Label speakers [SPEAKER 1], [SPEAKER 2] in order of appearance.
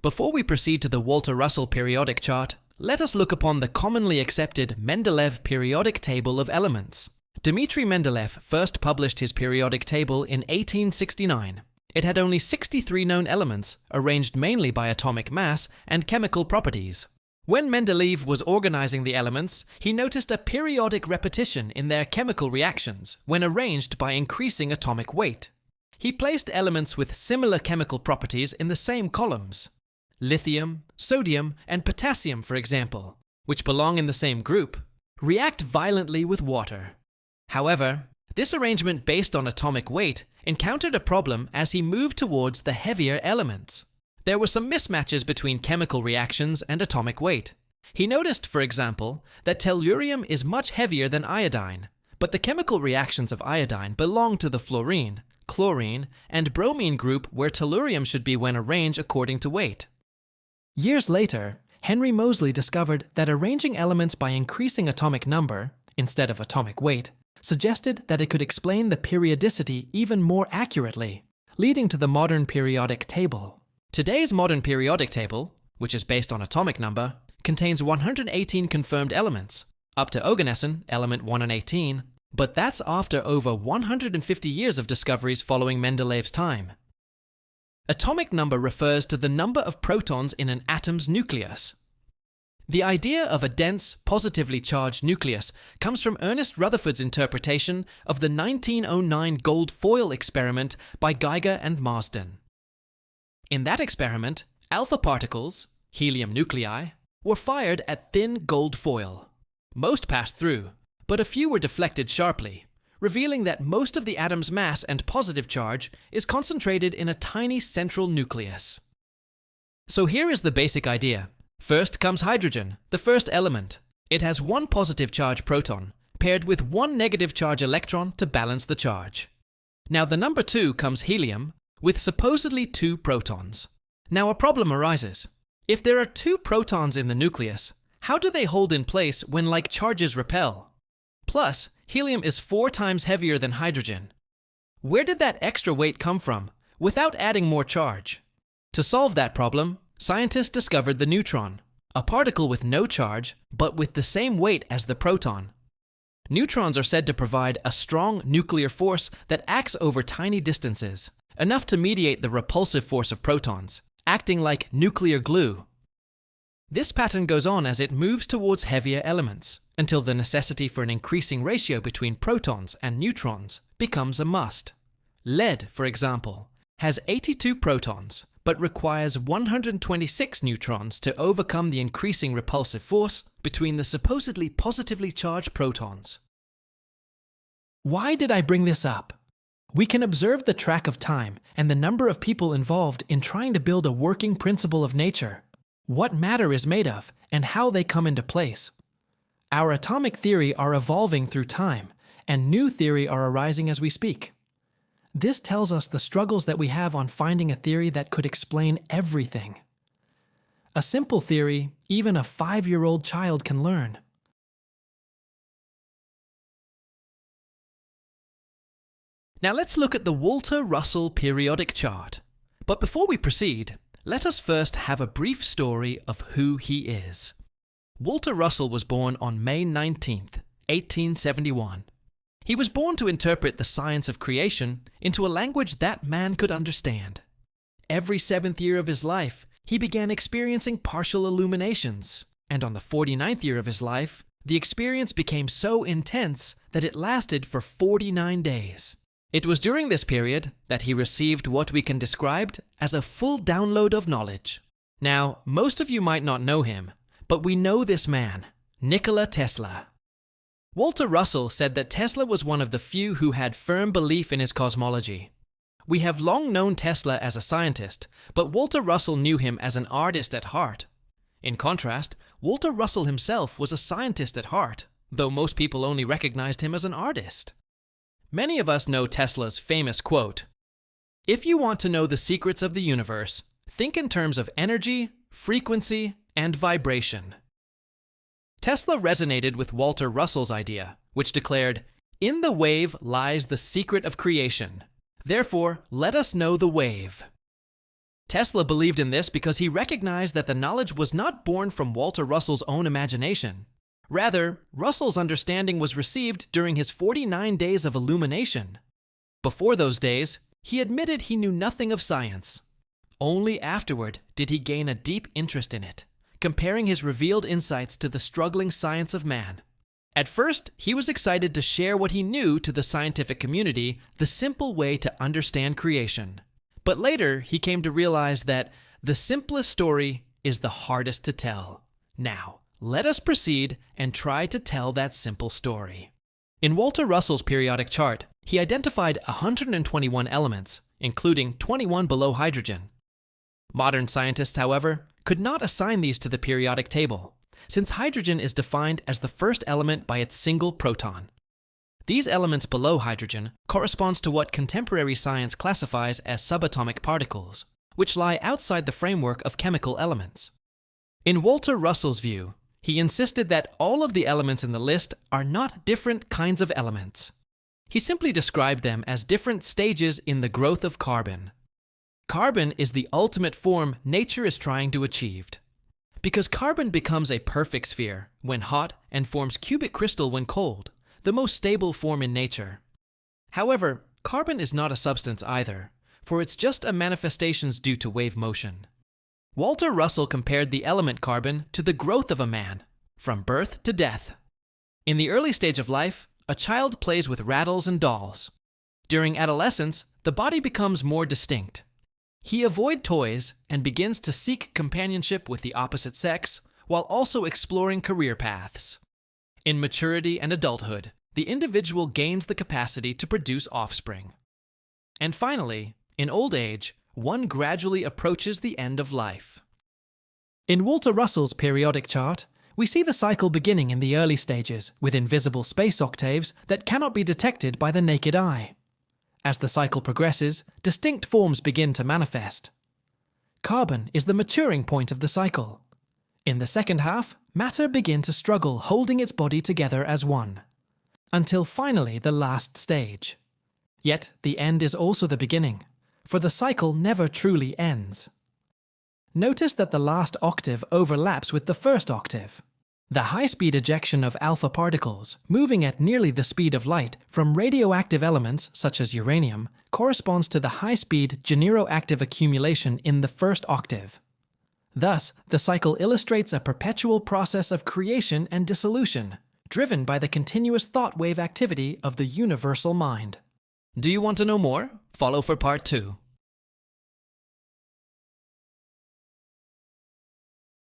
[SPEAKER 1] Before we proceed to the Walter Russell periodic chart, let us look upon the commonly accepted Mendeleev periodic table of elements. Dmitry Mendeleev first published his periodic table in 1869. It had only 63 known elements, arranged mainly by atomic mass and chemical properties. When Mendeleev was organizing the elements, he noticed a periodic repetition in their chemical reactions when arranged by increasing atomic weight. He placed elements with similar chemical properties in the same columns. Lithium, sodium, and potassium, for example, which belong in the same group, react violently with water. However, this arrangement based on atomic weight encountered a problem as he moved towards the heavier elements. There were some mismatches between chemical reactions and atomic weight. He noticed, for example, that tellurium is much heavier than iodine, but the chemical reactions of iodine belong to the fluorine, chlorine, and bromine group where tellurium should be when arranged according to weight. Years later, Henry Moseley discovered that arranging elements by increasing atomic number, instead of atomic weight, suggested that it could explain the periodicity even more accurately, leading to the modern periodic table. Today's modern periodic table, which is based on atomic number, contains 118 confirmed elements, up to oganesson, element 118, but that's after over 150 years of discoveries following Mendeleev's time. Atomic number refers to the number of protons in an atom's nucleus. The idea of a dense, positively charged nucleus comes from Ernest Rutherford's interpretation of the 1909 gold foil experiment by Geiger and Marsden. In that experiment, alpha particles, helium nuclei, were fired at thin gold foil. Most passed through, but a few were deflected sharply, revealing that most of the atom's mass and positive charge is concentrated in a tiny central nucleus. So here is the basic idea. First comes hydrogen, the first element. It has one positive charge proton, paired with one negative charge electron to balance the charge. Now the number 2 comes helium, with supposedly 2 protons. Now a problem arises. If there are 2 protons in the nucleus, how do they hold in place when like charges repel? Plus, helium is 4 times heavier than hydrogen. Where did that extra weight come from, without adding more charge? To solve that problem, scientists discovered the neutron, a particle with no charge, but with the same weight as the proton. Neutrons are said to provide a strong nuclear force that acts over tiny distances, enough to mediate the repulsive force of protons, acting like nuclear glue. This pattern goes on as it moves towards heavier elements, until the necessity for an increasing ratio between protons and neutrons becomes a must. Lead, for example, has 82 protons, but requires 126 neutrons to overcome the increasing repulsive force between the supposedly positively charged protons. Why did I bring this up? We can observe the track of time and the number of people involved in trying to build a working principle of nature, what matter is made of, and how they come into place. Our atomic theory are evolving through time, and new theory are arising as we speak. This tells us the struggles that we have on finding a theory that could explain everything. A simple theory, even a 5-year-old child can learn. Now let's look at the Walter Russell periodic chart. But before we proceed, let us first have a brief story of who he is. Walter Russell was born on May 19th, 1871. He was born to interpret the science of creation into a language that man could understand. Every 7th year of his life, he began experiencing partial illuminations, and on the 49th year of his life, the experience became so intense that it lasted for 49 days. It was during this period that he received what we can describe as a full download of knowledge. Now, most of you might not know him, but we know this man, Nikola Tesla. Walter Russell said that Tesla was one of the few who had firm belief in his cosmology. We have long known Tesla as a scientist, but Walter Russell knew him as an artist at heart. In contrast, Walter Russell himself was a scientist at heart, though most people only recognized him as an artist. Many of us know Tesla's famous quote, "If you want to know the secrets of the universe, think in terms of energy, frequency, and vibration." Tesla resonated with Walter Russell's idea, which declared, "In the wave lies the secret of creation. Therefore, let us know the wave." Tesla believed in this because he recognized that the knowledge was not born from Walter Russell's own imagination. Rather, Russell's understanding was received during his 49 days of illumination. Before those days, he admitted he knew nothing of science. Only afterward did he gain a deep interest in it, comparing his revealed insights to the struggling science of man. At first, he was excited to share what he knew to the scientific community, the simple way to understand creation. But later, he came to realize that the simplest story is the hardest to tell. Now, let us proceed and try to tell that simple story. In Walter Russell's periodic chart, he identified 121 elements, including 21 below hydrogen. Modern scientists, however, could not assign these to the periodic table, since hydrogen is defined as the first element by its single proton. These elements below hydrogen corresponds to what contemporary science classifies as subatomic particles, which lie outside the framework of chemical elements. In Walter Russell's view, he insisted that all of the elements in the list are not different kinds of elements. He simply described them as different stages in the growth of carbon. Carbon is the ultimate form nature is trying to achieve. Because carbon becomes a perfect sphere when hot and forms cubic crystal when cold, the most stable form in nature. However, carbon is not a substance either, for it's just a manifestations due to wave motion. Walter Russell compared the element carbon to the growth of a man, from birth to death. In the early stage of life, a child plays with rattles and dolls. During adolescence, the body becomes more distinct. He avoids toys and begins to seek companionship with the opposite sex, while also exploring career paths. In maturity and adulthood, the individual gains the capacity to produce offspring. And finally, in old age, one gradually approaches the end of life. In Walter Russell's periodic chart, we see the cycle beginning in the early stages with invisible space octaves that cannot be detected by the naked eye. As the cycle progresses, distinct forms begin to manifest. Carbon is the maturing point of the cycle. In the second half, matter begins to struggle holding its body together as one, until finally the last stage. Yet the end is also the beginning, for the cycle never truly ends. Notice that the last octave overlaps with the first octave. The high-speed ejection of alpha particles, moving at nearly the speed of light from radioactive elements such as uranium, corresponds to the high-speed generoactive accumulation in the first octave. Thus, the cycle illustrates a perpetual process of creation and dissolution, driven by the continuous thought wave activity of the universal mind. Do you want to know more? Follow for part 2.